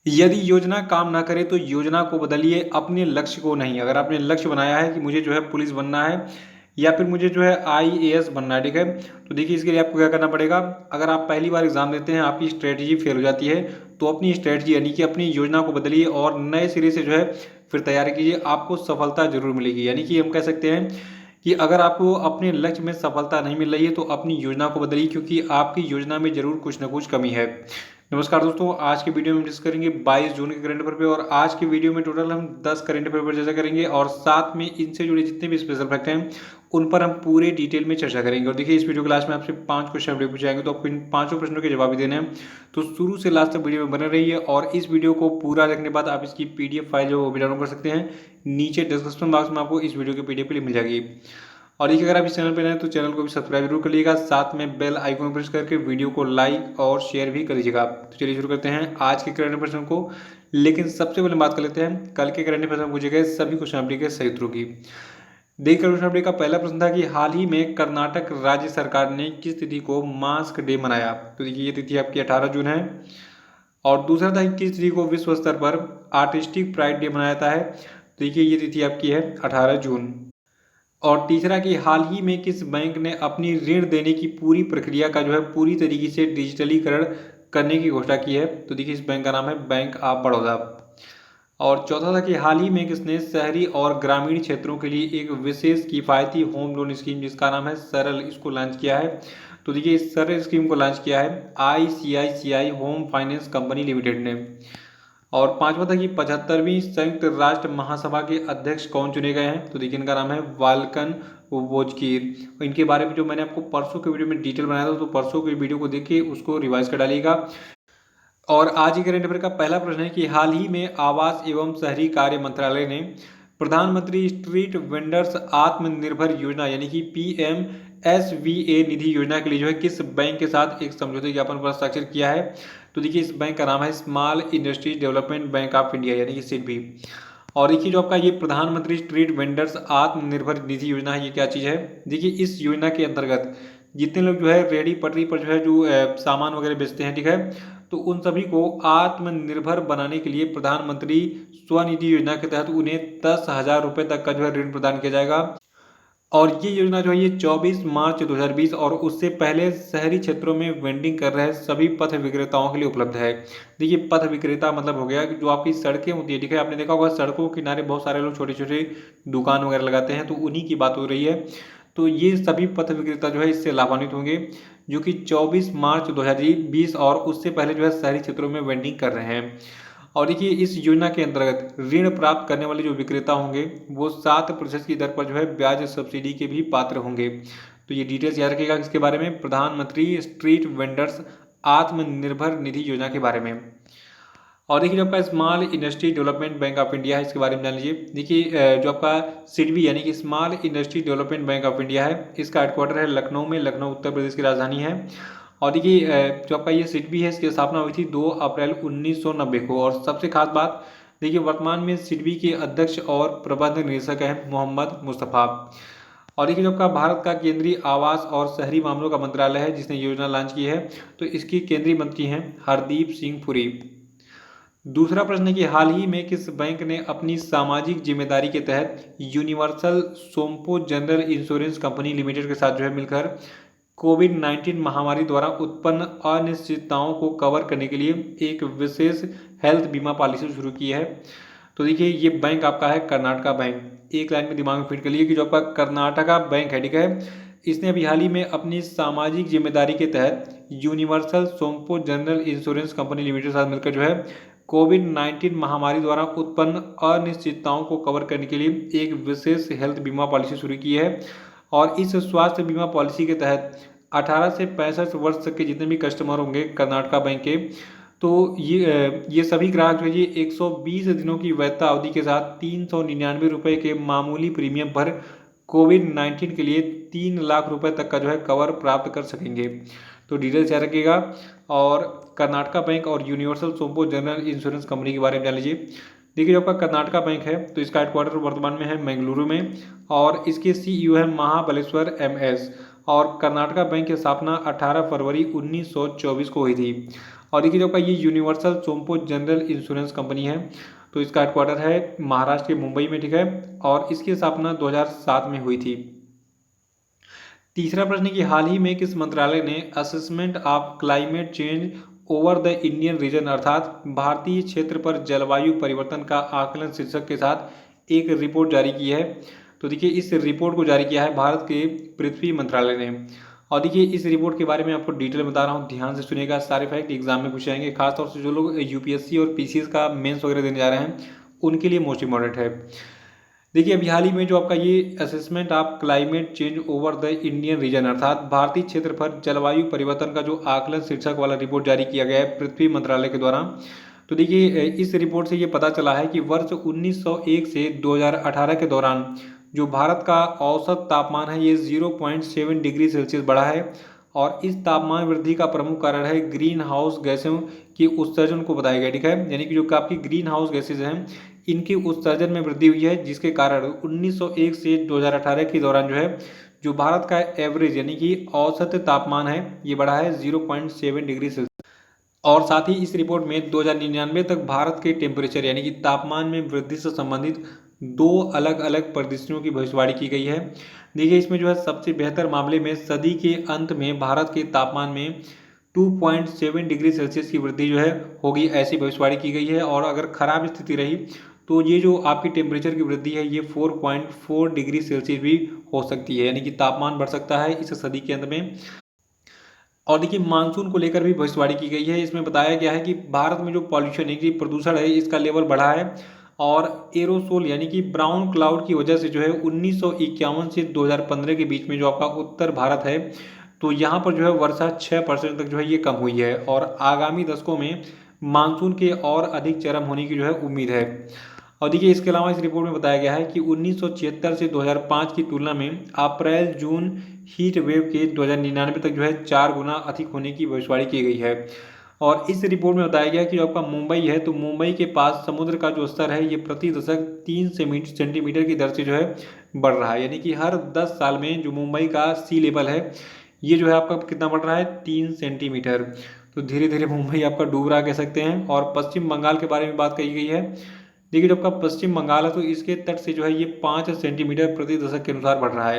यदि योजना काम ना करे तो योजना को बदलिए, अपने लक्ष्य को नहीं। अगर आपने लक्ष्य बनाया है कि मुझे जो है पुलिस बनना है या फिर मुझे जो है आईएएस बनना है, ठीक है, तो देखिए इसके लिए आपको क्या करना पड़ेगा। अगर आप पहली बार एग्जाम देते हैं, आपकी स्ट्रेटजी फेल हो जाती है, तो अपनी स्ट्रेटजी यानी कि अपनी योजना को बदलिए और नए सिरे से जो है फिर तैयारी कीजिए, आपको सफलता जरूर मिलेगी। यानी कि हम कह सकते हैं कि अगर आपको अपने लक्ष्य में सफलता नहीं मिल रही है तो अपनी योजना को बदलिए, क्योंकि आपकी योजना में जरूर कुछ ना कुछ कमी है। नमस्कार दोस्तों, आज के वीडियो में हम डिस्कस करेंगे 22 जून के करंट अफेयर पे। और आज के वीडियो में टोटल हम 10 करंट अफेयर पर चर्चा करेंगे और साथ में इनसे जुड़े जितने भी स्पेशल फैक्ट हैं उन पर हम पूरे डिटेल में चर्चा करेंगे। और देखिए इस वीडियो के लास्ट में आपसे 5 क्वेश्चन पूछे जाएंगे, तो आपको इन पांचों प्रश्नों के जवाब भी देने हैं। तो शुरू से लास्ट तक वीडियो में बने रहिए और इस वीडियो को पूरा देखने के बाद आप इसकी पीडीएफ फाइल जो वो भी डाउनलोड कर सकते हैं। नीचे डिस्क्रिप्शन बॉक्स में आपको इस वीडियो की पीडीएफ मिल जाएगी। और देखिए अगर आप इस चैनल पर नए हैं तो चैनल को भी सब्सक्राइब जरूर कर लीजिएगा, साथ में बेल आइकन प्रेस करके वीडियो को लाइक और शेयर भी कर लीजिएगा। तो चलिए शुरू करते हैं आज के करंट अफेयर को। लेकिन सबसे पहले बात कर लेते हैं कल के करंट अफेयर में पूछे गए सभी क्वेश्चन अपडेट के सही उत्तरों की। देखिए क्वेश्चन अपडेट का पहला प्रश्न था कि हाल ही में कर्नाटक राज्य सरकार ने किस तिथि को मास्क डे मनाया। तो देखिए ये तिथि आपकी 18 जून है। और दूसरा था कि किस तिथि को विश्व स्तर पर आर्टिस्टिक प्राइड डे मनाया जाता है। तो देखिए ये तिथि आपकी है 18 जून। और तीसरा कि हाल ही में किस बैंक ने अपनी ऋण देने की पूरी प्रक्रिया का जो है पूरी तरीके से डिजिटलीकरण करने की घोषणा की है। तो देखिए इस बैंक का नाम है बैंक ऑफ बड़ौदा। और चौथा था कि हाल ही में किसने शहरी और ग्रामीण क्षेत्रों के लिए एक विशेष किफ़ायती होम लोन स्कीम जिसका नाम है सरल, इसको लॉन्च किया है। तो देखिए इस सरल स्कीम को लॉन्च किया है ICICI home finance company limited ने। और पांचवा था कि 75वीं संयुक्त राष्ट्र महासभा के अध्यक्ष कौन चुने गए हैं। तो देखिए इनका नाम है वाल्कन वोजकीर। इनके बारे में जो मैंने आपको परसों के वीडियो में डिटेल बनाया था, तो परसों के वीडियो को देखिए उसको रिवाइज कर डालिएगा। और आज ही करंट अफेयर का पहला प्रश्न है कि हाल ही में आवास एवं शहरी कार्य मंत्रालय ने प्रधानमंत्री स्ट्रीट वेंडर्स आत्मनिर्भर योजना यानी कि PMSVA निधि योजना के लिए जो है किस बैंक के साथ एक समझौते ज्ञापन पर हस्ताक्षर किया है। तो देखिए इस बैंक का नाम है small industries development bank of India यानी कि सिडबी। और देखिए जो आपका ये प्रधानमंत्री स्ट्रीट वेंडर्स आत्मनिर्भर निधि योजना है, ये क्या चीज़ है। देखिए इस योजना के अंतर्गत जितने लोग जो है रेहड़ी पटरी पर जो है जो सामान वगैरह बेचते हैं, ठीक है, तो उन सभी को आत्मनिर्भर बनाने के लिए प्रधानमंत्री स्वनिधि योजना के तहत उन्हें 10,000 रुपये तक का जो है ऋण प्रदान किया जाएगा। और ये योजना जो है ये 24 मार्च 2020 और उससे पहले शहरी क्षेत्रों में वेंडिंग कर रहे सभी पथ विक्रेताओं के लिए उपलब्ध है। देखिए पथ विक्रेता मतलब हो गया कि जो आपकी सड़कें होती है, ठीक है, आपने देखा होगा सड़कों के किनारे बहुत सारे लोग छोटे छोटे दुकान वगैरह लगाते हैं, तो उन्हीं की बात हो रही है। तो ये सभी पथ विक्रेता जो है इससे लाभान्वित होंगे जो कि 24 मार्च 2020 और उससे पहले जो है शहरी क्षेत्रों में वेंडिंग कर रहे हैं। और देखिए इस योजना के अंतर्गत ऋण प्राप्त करने वाले जो विक्रेता होंगे वो 7% की दर पर जो है ब्याज सब्सिडी के भी पात्र होंगे। तो ये डिटेल्स याद रखिएगा किसके बारे में, प्रधानमंत्री स्ट्रीट वेंडर्स आत्मनिर्भर निधि योजना के बारे में। और देखिए जो आपका small industry development bank of India है, इसके बारे में जान लीजिए। देखिए जो आपका सिडबी यानी कि small industry development bank of India है, इसका हेडक्वार्टर है लखनऊ में, लखनऊ उत्तर प्रदेश की राजधानी है। और देखिए जो आपका ये सिडबी है इसकी स्थापना हुई थी 2 अप्रैल 1990 को। और सबसे खास बात देखिए वर्तमान में सिडबी के अध्यक्ष और प्रबंध निदेशक हैं मोहम्मद मुस्तफ़ा। और देखिए जो आपका भारत का केंद्रीय आवास और शहरी मामलों का मंत्रालय है जिसने योजना लॉन्च की है, तो इसकी केंद्रीय मंत्री हैं हरदीप सिंह पुरी। दूसरा प्रश्न है कि हाल ही में किस बैंक ने अपनी सामाजिक जिम्मेदारी के तहत universal Sompo general insurance company limited के साथ जो है मिलकर कोविड-19 महामारी द्वारा उत्पन्न अनिश्चितताओं को कवर करने के लिए एक विशेष हेल्थ बीमा पॉलिसी शुरू की है। तो देखिए ये बैंक आपका है कर्नाटका बैंक। एक लाइन में दिमाग में फिट कर लिए कि जो आपका कर्नाटका बैंक है, ठीक है, इसने अभी हाल ही में अपनी सामाजिक जिम्मेदारी के तहत universal Sompo general insurance company limited के साथ मिलकर जो है कोविड-19 महामारी द्वारा उत्पन्न अनिश्चितताओं को कवर करने के लिए एक विशेष हेल्थ बीमा पॉलिसी शुरू की है। और इस स्वास्थ्य बीमा पॉलिसी के तहत 18 से 65 वर्ष तक के जितने भी कस्टमर होंगे कर्नाटका बैंक के, तो ये सभी ग्राहक जो है ये 120 दिनों की वैधता अवधि के साथ 399 रुपये के मामूली प्रीमियम पर कोविड-19 के लिए 3 लाख रुपए तक का जो है कवर प्राप्त कर सकेंगे। तो डिटेल्स याद रखिएगा। और कर्नाटका बैंक और universal Sompo general insurance company के बारे में जान लीजिए। देखिए जो आपका कर्नाटका बैंक है तो इसका हेडक्वार्टर वर्तमान में है बेंगलुरु में और इसके CEO है महाबलेश्वर MS। और कर्नाटका बैंक की स्थापना 18 फरवरी 1924 को हुई थी। और देखिए जो आपका ये यूनिवर्सल सोमपो जनरल इंश्योरेंस कंपनी है, तो इसका हेडक्वार्टर है महाराष्ट्र के मुंबई में, ठीक है, और इसकी स्थापना 2007 में हुई थी। तीसरा प्रश्न है कि हाल ही में किस मंत्रालय ने assessment of climate change over the Indian reason अर्थात भारतीय क्षेत्र पर जलवायु परिवर्तन का आकलन शीर्षक के साथ एक रिपोर्ट जारी की है। तो देखिए इस रिपोर्ट को जारी किया है भारत के पृथ्वी मंत्रालय ने। और देखिए इस रिपोर्ट के बारे में आपको डिटेल बता रहा हूँ, ध्यान से सुनिएगा, सारे फैक्ट एग्जाम में पूछे जाएंगे, खासतौर से जो लोग यूपीएससी और पीसीएस का मेंस वगैरह देने जा रहे हैं उनके लिए मोस्ट इंपॉर्टेंट है। देखिए अभी हाल ही में जो आपका ये assessment of climate change over the Indian reason अर्थात भारतीय क्षेत्र पर जलवायु परिवर्तन का जो आकलन शीर्षक वाला रिपोर्ट जारी किया गया है पृथ्वी मंत्रालय के द्वारा। तो देखिए इस रिपोर्ट से ये पता चला है कि वर्ष 1901 से 2018 के दौरान जो भारत का औसत तापमान है ये 0.7 डिग्री सेल्सियस बढ़ा है, और इस तापमान वृद्धि का प्रमुख कारण है ग्रीन हाउस गैसों के उत्सर्जन को बताया गया, ठीक है, यानी कि जो आपकी ग्रीन हाउस गैसेज हैं इनके उत्सर्जन में वृद्धि हुई है, जिसके कारण 1901 से 2018 के दौरान जो है जो भारत का एवरेज यानी कि औसत तापमान है ये बढ़ा है 0.7 डिग्री सेल्सियस। और साथ ही इस रिपोर्ट में 2099 तक भारत के टेम्परेचर यानी कि तापमान में वृद्धि से संबंधित दो अलग अलग परिदृश्यों की भविष्यवाणी की गई है। देखिए इसमें जो है सबसे बेहतर मामले में सदी के अंत में भारत के तापमान में 2.7 डिग्री सेल्सियस की वृद्धि जो है होगी, ऐसी भविष्यवाणी की गई है। और अगर खराब स्थिति रही तो ये जो आपकी टेम्परेचर की वृद्धि है ये 4.4 डिग्री सेल्सियस भी हो सकती है, यानी कि तापमान बढ़ सकता है इस सदी के अंत में। और देखिए मानसून को लेकर भी भविष्यवाणी की गई है, इसमें बताया गया है कि भारत में जो पॉल्यूशन है कि प्रदूषण है इसका लेवल बढ़ा है, और एरोसोल यानी कि ब्राउन क्लाउड की वजह से जो है 1951 से 2015 के बीच में जो आपका उत्तर भारत है तो यहाँ पर जो है वर्षा 6% तक जो है ये कम हुई है, और आगामी दशकों में मानसून के और अधिक चरम होने की जो है उम्मीद है। और देखिए इसके अलावा इस रिपोर्ट में बताया गया है कि 1976 से 2005 की तुलना में अप्रैल जून हीट वेव के 2099 तक जो है 4 गुना अधिक होने की भविष्यवाणी की गई है। और इस रिपोर्ट में बताया गया कि जो आपका मुंबई है तो मुंबई के पास समुद्र का जो स्तर है ये प्रति दशक 3 सेंटीमीटर की दर से जो है बढ़ रहा है, यानी कि हर 10 साल में जो मुंबई का सी लेवल है ये जो है आपका कितना बढ़ रहा है 3 सेंटीमीटर। तो धीरे धीरे मुंबई आपका डूब रहा कह सकते हैं। और पश्चिम बंगाल के बारे में बात कही गई है, देखिए जब आपका पश्चिम बंगाल है तो इसके तट से जो है ये 5 सेंटीमीटर प्रति दशक के अनुसार बढ़ रहा है,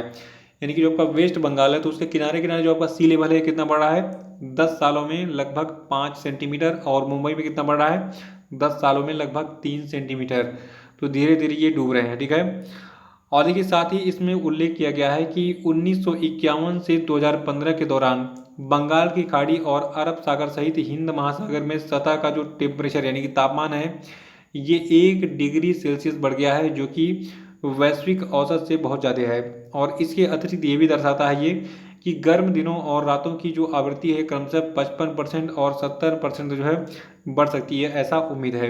यानी कि जो आपका वेस्ट बंगाल है तो उसके किनारे किनारे जो आपका सी लेवल है कितना बढ़ रहा है 10 सालों में लगभग 5 सेंटीमीटर, और मुंबई में कितना बढ़ रहा है 10 सालों में लगभग 3 सेंटीमीटर। तो धीरे धीरे ये डूब रहे हैं, ठीक है। और देखिए साथ ही इसमें उल्लेख किया गया है कि 1951 से 2015 के दौरान बंगाल की खाड़ी और अरब सागर सहित हिंद महासागर में सतह का जो टेम्परेचर यानी कि तापमान है ये 1 डिग्री सेल्सियस बढ़ गया है, जो कि वैश्विक औसत से बहुत ज़्यादा है। और इसके अतिरिक्त ये भी दर्शाता है ये कि गर्म दिनों और रातों की जो आवृत्ति है क्रमशः 55% और 70% जो है बढ़ सकती है, ऐसा उम्मीद है।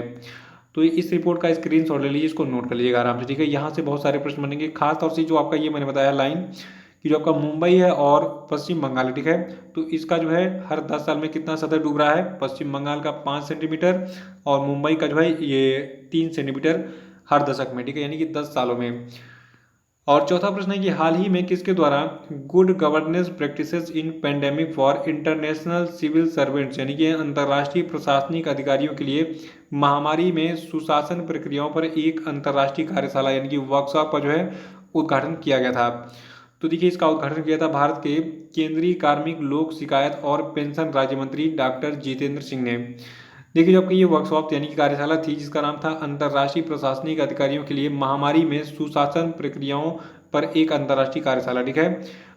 तो इस रिपोर्ट का स्क्रीनशॉट ले लीजिए, इसको नोट कर लीजिएगा आराम से, ठीक है। यहाँ से बहुत सारे प्रश्न बनेंगे, खास तौर से जो आपका ये मैंने बताया लाइन कि जो आपका मुंबई है और पश्चिम बंगाल है, ठीक है, तो इसका जो है हर 10 साल में कितना सतह डूब रहा है, पश्चिम बंगाल का 5 सेंटीमीटर और मुंबई का जो है ये 3 सेंटीमीटर हर दशक में, ठीक है, यानी कि 10 सालों में। और चौथा प्रश्न है कि हाल ही में किसके द्वारा good governance practices in pandemic for international civil servants यानी कि अंतर्राष्ट्रीय प्रशासनिक अधिकारियों के लिए महामारी में सुशासन प्रक्रियाओं पर एक अंतर्राष्ट्रीय कार्यशाला यानी कि वर्कशॉप का जो है उद्घाटन किया गया था। तो देखिए इसका उद्घाटन किया था भारत के केंद्रीय कार्मिक लोक शिकायत और पेंशन राज्य मंत्री डॉक्टर जितेंद्र सिंह ने। देखिए जो आपकी ये वर्कशॉप यानी कि कार्यशाला थी जिसका नाम था अंतर्राष्ट्रीय प्रशासनिक अधिकारियों के लिए महामारी में सुशासन प्रक्रियाओं पर एक अंतर्राष्ट्रीय कार्यशाला, ठीक है।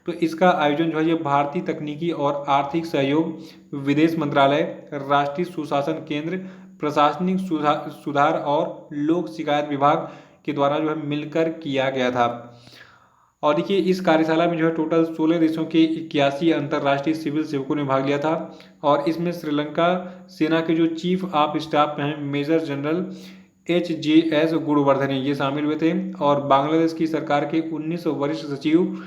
तो इसका आयोजन जो है ये भारतीय तकनीकी और आर्थिक सहयोग विदेश मंत्रालय, राष्ट्रीय सुशासन केंद्र, प्रशासनिक सुधार और लोक शिकायत विभाग के द्वारा जो है मिलकर किया गया था। और देखिए इस कार्यशाला में जो है टोटल 16 देशों के 81 अंतर्राष्ट्रीय सिविल सेवकों ने भाग लिया था, और इसमें श्रीलंका सेना के जो चीफ ऑफ स्टाफ हैं मेजर जनरल HJS गुणवर्धने ये शामिल हुए थे, और बांग्लादेश की सरकार के 19 वरिष्ठ सचिव,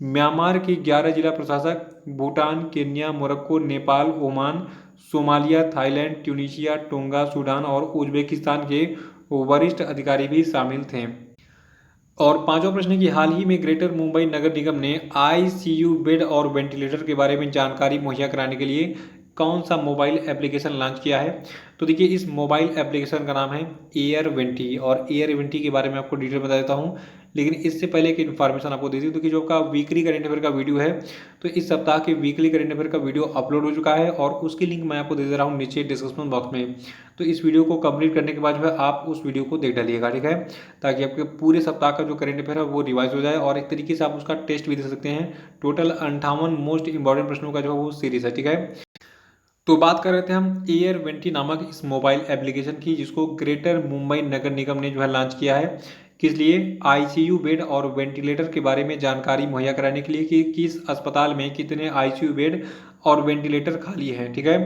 म्यांमार के 11 जिला प्रशासक, Bhutan, Kenya, Morocco, Nepal, Oman, Somalia, Thailand, Tunisia, tonga, Sudan और उज्बेकिस्तान के वरिष्ठ अधिकारी भी शामिल थे। और पांचवा प्रश्न है कि हाल ही में ग्रेटर मुंबई नगर निगम ने ICU बेड और वेंटिलेटर के बारे में जानकारी मुहैया कराने के लिए कौन सा मोबाइल एप्लीकेशन लॉन्च किया है? तो देखिए इस मोबाइल एप्लीकेशन का नाम है एयर20 और एयर20 के बारे में आपको डिटेल बता देता हूँ। लेकिन इससे पहले एक इन्फॉर्मेशन आपको दे दी, तो कि जो आपका वीकली करंट अफेयर का वीडियो है, तो इस सप्ताह के वीकली करंट अफेयर का वीडियो अपलोड हो चुका है और उसकी लिंक मैं आपको दे दे रहा हूँ नीचे डिस्क्रिप्शन बॉक्स में। तो इस वीडियो को कंप्लीट करने के बाद जो है आप उस वीडियो को देख डालिएगा, ठीक है, ताकि आपके पूरे सप्ताह का जो करंट अफेयर है वो रिवाइज हो जाए और एक तरीके से आप उसका टेस्ट भी दे सकते हैं। टोटल 58 मोस्ट इंपॉर्टेंट प्रश्नों का जो है वो सीरीज है, ठीक है। तो बात कर रहे थे हम एयर20 नामक इस मोबाइल एप्लीकेशन की, जिसको ग्रेटर मुंबई नगर निगम ने जो है लॉन्च किया है। किस लिए? आईसीयू बेड और वेंटिलेटर के बारे में जानकारी मुहैया कराने के लिए कि किस अस्पताल में कितने आईसीयू बेड और वेंटिलेटर खाली हैं, ठीक है।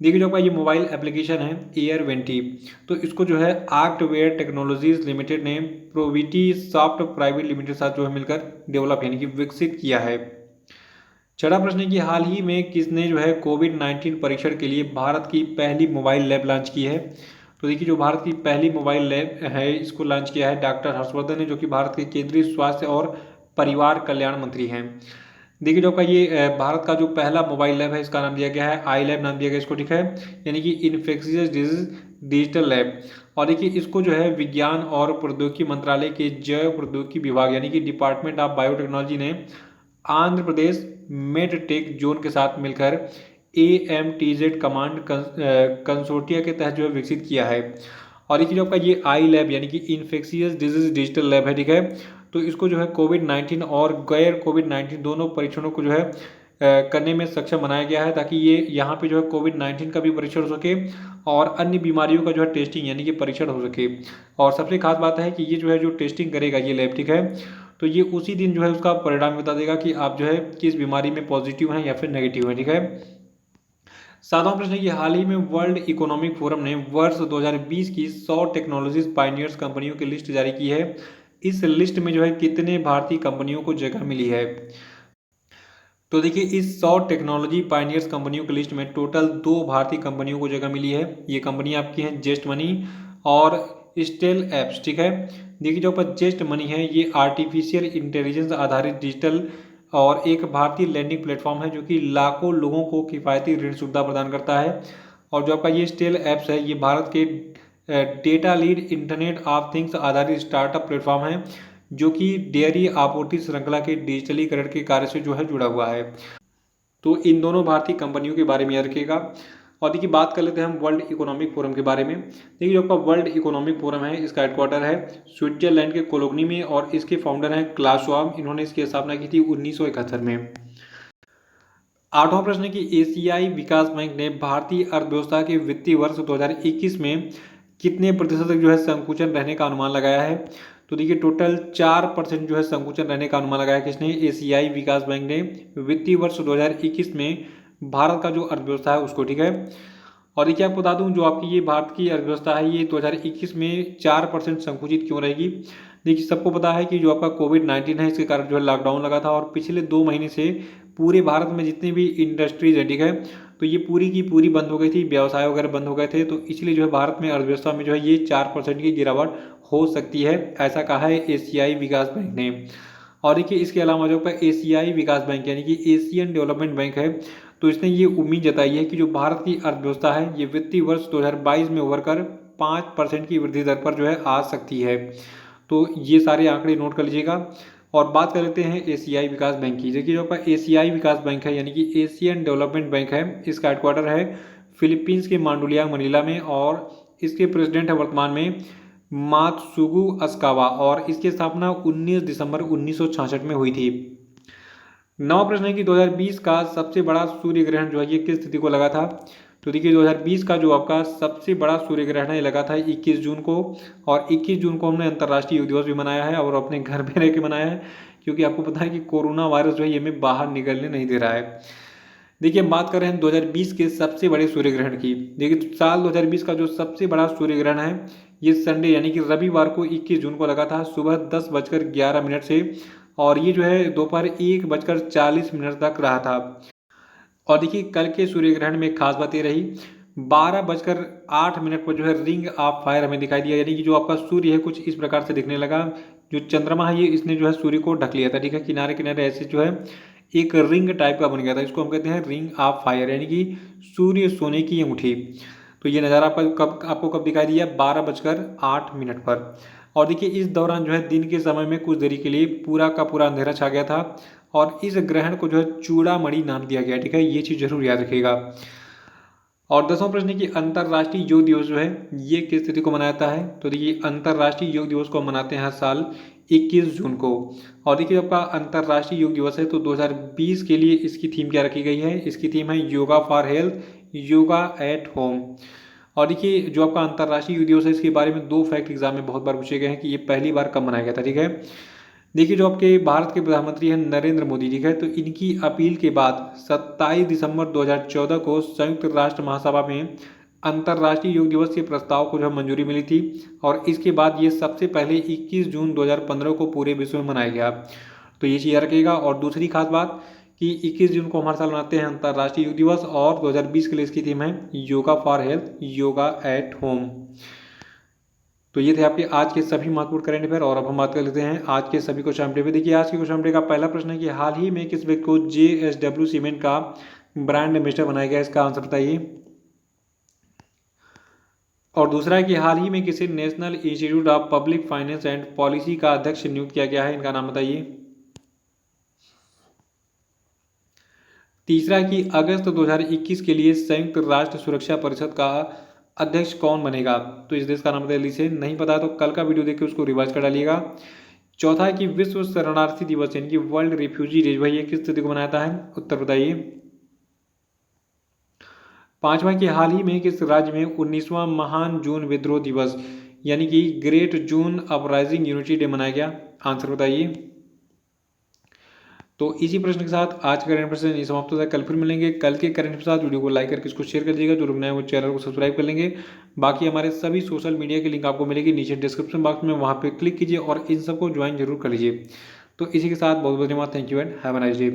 देखिए जो आपका ये मोबाइल एप्लीकेशन है एयर20, तो इसको जो है आर्टवेयर टेक्नोलॉजीज लिमिटेड ने प्रोविटी सॉफ्ट प्राइवेट लिमिटेड साथ जो है मिलकर डेवलप यानी कि विकसित किया है। छठा प्रश्न है कि हाल ही में किसने जो है कोविड-19 परीक्षण के लिए भारत की पहली मोबाइल लैब लॉन्च की है? तो देखिए जो भारत की पहली मोबाइल लैब है इसको लॉन्च किया है डॉक्टर हर्षवर्धन ने, जो कि भारत के केंद्रीय स्वास्थ्य और परिवार कल्याण मंत्री हैं। देखिए जो आपका ये भारत का जो पहला मोबाइल लैब है इसका नाम दिया गया है आई लैब नाम दिया गया इसको, ठीक है, यानी कि इन्फेक्शियस डिजीज डिजिटल लैब। और देखिए इसको जो है विज्ञान और प्रौद्योगिकी मंत्रालय के जैव प्रौद्योगिकी विभाग यानी कि डिपार्टमेंट ऑफ बायोटेक्नोलॉजी ने आंध्र प्रदेश मेडटेक जोन के साथ मिलकर AMTZ कमांड कंसोर्टिया के तहत जो है विकसित किया है। और एक जो आपका ये आई लैब यानी कि इन्फेक्शियस डिजीज डिजिटल लैब है, ठीक है, तो इसको जो है कोविड-19 और गैर कोविड-19 दोनों परीक्षणों को जो है करने में सक्षम बनाया गया है, ताकि ये यहाँ पे जो है कोविड-19 का भी परीक्षण हो सके और अन्य बीमारियों का जो है टेस्टिंग यानी कि परीक्षण हो सके। और सबसे खास बात है कि ये जो है जो टेस्टिंग करेगा ये लैब, ठीक है, तो ये उसी दिन जो है उसका परिणाम बता देगा कि आप जो है किस बीमारी में पॉजिटिव हैं या फिर नेगेटिव हैं, ठीक है। सातवां प्रश्न है कि हाल ही में वर्ल्ड इकोनॉमिक फोरम ने वर्ष 2020 की 100 टेक्नोलॉजीज पायनियर्स कंपनियों की लिस्ट जारी की है। इस लिस्ट में जो है कितने भारतीय कंपनियों को जगह मिली है? तो देखिए इस 100 टेक्नोलॉजी पायनियर्स कंपनियों की लिस्ट में टोटल 2 भारतीय कंपनियों को जगह मिली है। ये कंपनी आपकी है जेस्ट मनी और स्टेल एप्स, ठीक है। देखिए जो पर जेस्ट मनी है ये आर्टिफिशियल इंटेलिजेंस आधारित डिजिटल और एक भारतीय लैंडिंग प्लेटफॉर्म है जो कि लाखों लोगों को किफ़ायती ऋण सुविधा प्रदान करता है। और जो आपका ये स्टेल एप्स है ये भारत के data lead internet of things आधारित स्टार्टअप प्लेटफॉर्म है, जो कि डेयरी आपूर्ति श्रृंखला के डिजिटलीकरण के कार्य से जो है जुड़ा हुआ है। तो इन दोनों भारतीय कंपनियों के बारे में याद रखिएगा। और देखिए बात कर लेते हैं हम वर्ल्ड इकोनॉमिक फोरम के बारे में। देखिए जो आपका वर्ल्ड इकोनॉमिक फोरम है इसका हेडक्वार्टर है स्विट्जरलैंड के कोलोनी में और इसके फाउंडर हैं क्लास श्वाब। इन्होंने इसकी स्थापना की थी 1971 में। आठवां प्रश्न है कि एशियाई विकास बैंक ने भारतीय अर्थव्यवस्था के वित्तीय वर्ष 2021 में कितने प्रतिशत तक जो है संकुचन रहने का अनुमान लगाया है? तो देखिए टोटल 4% जो है संकुचन रहने का अनुमान लगाया किसने? एशियाई विकास बैंक ने वित्तीय वर्ष 2021 में भारत का जो अर्थव्यवस्था है उसको, ठीक है। और देखिए आपको बता दूं जो आपकी ये भारत की अर्थव्यवस्था है ये 2021 में 4% संकुचित क्यों रहेगी? देखिए सबको पता है कि जो आपका कोविड-19 है इसके कारण जो है लॉकडाउन लगा था और पिछले 2 महीने से पूरे भारत में जितनी भी इंडस्ट्रीज है, ठीक है, तो ये पूरी की पूरी बंद हो गई थी, व्यवसाय वगैरह बंद हो गए थे, तो इसलिए जो है भारत में अर्थव्यवस्था में जो है ये 4% की गिरावट हो सकती है, ऐसा कहा है एशियाई विकास बैंक ने। और देखिए इसके अलावा जो एशियाई विकास बैंक यानी कि एशियन डेवलपमेंट बैंक है, तो इसने ये उम्मीद जताई है कि जो भारत की अर्थव्यवस्था है ये वित्तीय वर्ष 2022 में उभर कर 5% की वृद्धि दर पर जो है आ सकती है। तो ये सारे आंकड़े नोट कर लीजिएगा। और बात कर लेते हैं एशियाई विकास बैंक की। देखिए जो आपका एशियाई विकास बैंक है यानी कि एशियन डेवलपमेंट बैंक है, इसका हेडक्वार्टर है फिलीपींस के मांडुलिया मनीला में और इसके प्रेसिडेंट है वर्तमान में मात्सुगु अस्कावा और इसकी स्थापना 19 दिसंबर 1966 में हुई थी। नवा प्रश्न है कि 2020 का सबसे बड़ा सूर्य ग्रहण जो है ये किस तिथि को लगा था? तो देखिए 2020 का जो आपका सबसे बड़ा सूर्य ग्रहण है लगा था 21 जून को और 21 जून को हमने अंतर्राष्ट्रीय योग दिवस भी मनाया है और अपने घर में रह के मनाया है, क्योंकि आपको पता है कि कोरोना वायरस जो है ये हमें बाहर निकलने नहीं दे रहा है। देखिए हम बात कर रहे हैं 2020 के सबसे बड़े सूर्य ग्रहण की। देखिए साल 2020 का जो सबसे बड़ा सूर्य ग्रहण है ये संडे यानी कि रविवार को 21 जून को लगा था सुबह 10:11 से और ये जो है दोपहर 1:40 तक रहा था। और देखिए कल के सूर्य ग्रहण में एक खास बात ये रही 12:08 पर जो है रिंग ऑफ फायर हमें दिखाई दिया, यानी कि जो आपका सूर्य है कुछ इस प्रकार से दिखने लगा। जो चंद्रमा है ये इसने जो है सूर्य को ढक लिया था, ठीक है, किनारे किनारे ऐसे जो है एक रिंग टाइप का बन गया था। इसको हम कहते हैं रिंग ऑफ फायर, यानी कि सूर्य सोने की अंगूठी। तो ये नज़ारा आपको कब दिखाई दिया? 12:08 पर। और देखिए इस दौरान जो है दिन के समय में कुछ देरी के लिए पूरा का पूरा अंधेरा छा गया था और इस ग्रहण को जो है चूड़ामणि नाम दिया गया। ठीक है, ये चीज़ जरूर याद रखिएगा। और 10वां प्रश्न है कि अंतर्राष्ट्रीय योग दिवस जो है ये किस तिथि को मनाया जाता है? तो देखिए अंतर्राष्ट्रीय योग दिवस को हम मनाते हैं हर साल 21 जून को। और देखिए आपका अंतर्राष्ट्रीय योग दिवस है तो 2020 के लिए इसकी थीम क्या रखी गई है? इसकी थीम है yoga for health, yoga at home. और देखिए जो आपका अंतर्राष्ट्रीय योग दिवस है इसके बारे में 2 फैक्ट एग्जाम में बहुत बार पूछे गए हैं कि ये पहली बार कब मनाया गया था। ठीक है, देखिए जो आपके भारत के प्रधानमंत्री हैं नरेंद्र मोदी जी है, तो इनकी अपील के बाद 27 दिसंबर 2014 को संयुक्त राष्ट्र महासभा में अंतर्राष्ट्रीय योग दिवस के प्रस्ताव को जो मंजूरी मिली थी और इसके बाद ये सबसे पहले 21 जून 2015 को पूरे विश्व में मनाया गया। तो ये चीज़ याद रखिएगा। और दूसरी खास बात कि 21 जून को हर साल मनाते हैं अंतर्राष्ट्रीय योग दिवस और 2020 के लिए इसकी थीम है yoga for health, yoga at home. तो ये थे आपके आज के सभी महत्वपूर्ण करंट अफेयर। और अब हम बात कर लेते हैं आज के सभी क्वेश्चन अपडेट पे। देखिए आज के क्वेश्चन अपडेट का पहला प्रश्न है कि हाल ही में किस व्यक्ति को JSW सीमेंट का ब्रांड एम्बेसडर बनाया गया? इसका आंसर बताइए। और दूसरा है कि हाल ही में किसे national institute of public finance and policy का अध्यक्ष नियुक्त किया गया है? इनका नाम बताइए। तीसरा है कि अगस्त 2021 के लिए संयुक्त राष्ट्र सुरक्षा परिषद का अध्यक्ष कौन बनेगा? तो इस देश का नाम बताइए। से नहीं पता तो कल का वीडियो देख के उसको रिवाइज कर डालिएगा। चौथा है कि विश्व शरणार्थी दिवस यानी कि वर्ल्ड रिफ्यूजी डे भाई ये किस तिथि को मनाता है? उत्तर बताइए। पांचवा है कि हाल ही में किस राज्य में 19वां महान जून विद्रोह दिवस यानी कि ग्रेट जून अपराइजिंग यूनिटी डे मनाया गया? आंसर बताइए। तो इसी प्रश्न के साथ आज का करंट प्रश्न समाप्त होता है। कल फिर मिलेंगे कल के करंट के साथ। वीडियो को लाइक करके इसको शेयर कर दीजिएगा। जो लोग नए वो चैनल को सब्सक्राइब कर लेंगे। बाकी हमारे सभी सोशल मीडिया की लिंक आपको मिलेगी नीचे डिस्क्रिप्शन बॉक्स में, वहाँ पे क्लिक कीजिए और इन सबको ज्वाइन जरूर कर लीजिए। तो इसी के साथ बहुत बहुत धन्यवाद। Thank you and have a nice day.